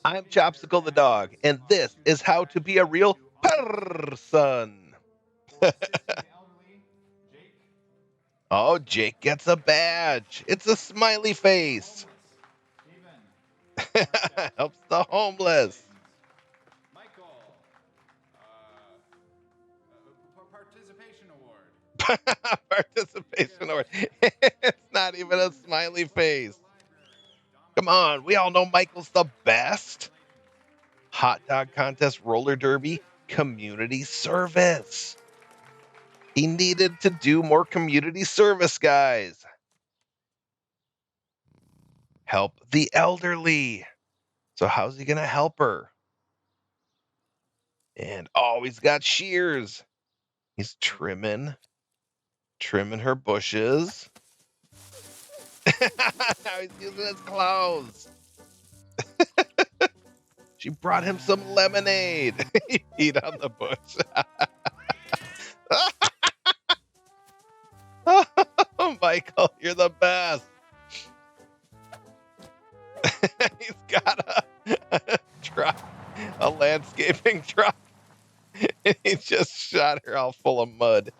I'm Chopsicle the dog, and this is how to be a real purr-son. Oh, Jake gets a badge. It's a smiley face. Helps the homeless. Participation award. It's not even a smiley face. Come on, we all know Michael's the best. Hot dog contest, roller derby, community service. He needed to do more community service, guys. Help the elderly. So how's he gonna help her? And oh, he's got shears. He's trimming her bushes. Now he's using his claws. She brought him some lemonade. He peed on the bush. Oh, Michael, you're the best. He's got a truck, a landscaping truck. And he just shot her all full of mud.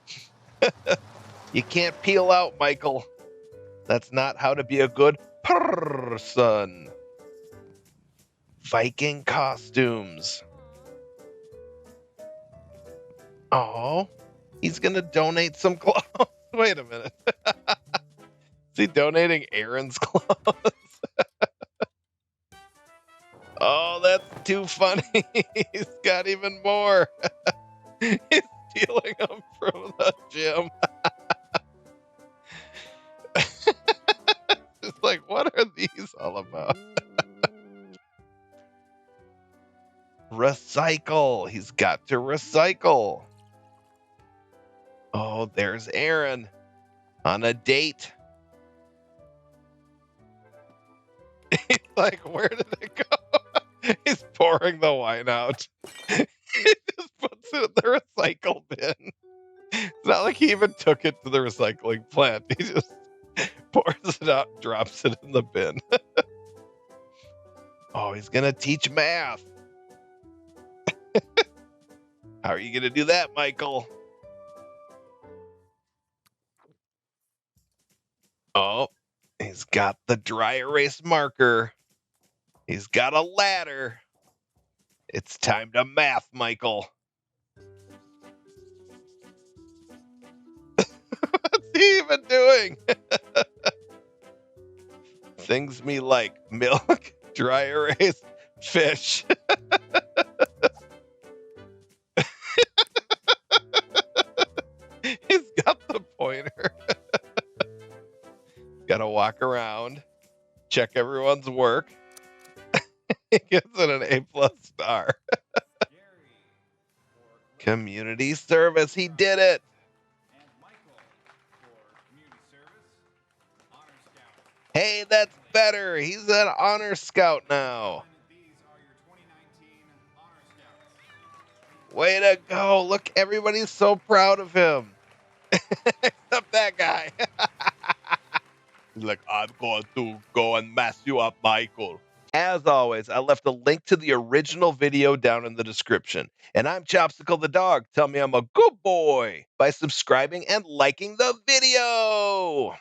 You can't peel out, Michael. That's not how to be a good person. Viking costumes. Oh, he's going to donate some clothes. Wait a minute. Is he donating Aaron's clothes? Oh, that's too funny. He's got even more. He's stealing them from the gym. It's like, what are these all about? Recycle. He's got to recycle. Oh, there's Aaron on a date. He's like, where did it go? He's pouring the wine out. He just puts it in the recycle bin. It's not like he even took it to the recycling plant. He just pours it out, drops it in the bin. Oh, he's going to teach math. How are you going to do that, Michael? Oh, he's got the dry erase marker. He's got a ladder. It's time to math, Michael. What's he even doing? Things me like milk, dry erase, fish. He's got the pointer. Gotta walk around, check everyone's work. He gives it an A+ star. Community service. He did it. Hey, that's better. He's an honor scout now. Way to go. Look, everybody's so proud of him. Except that guy. He's like, I'm going to go and mess you up, Michael. As always, I left a link to the original video down in the description. And I'm Chopsicle the dog. Tell me I'm a good boy by subscribing and liking the video.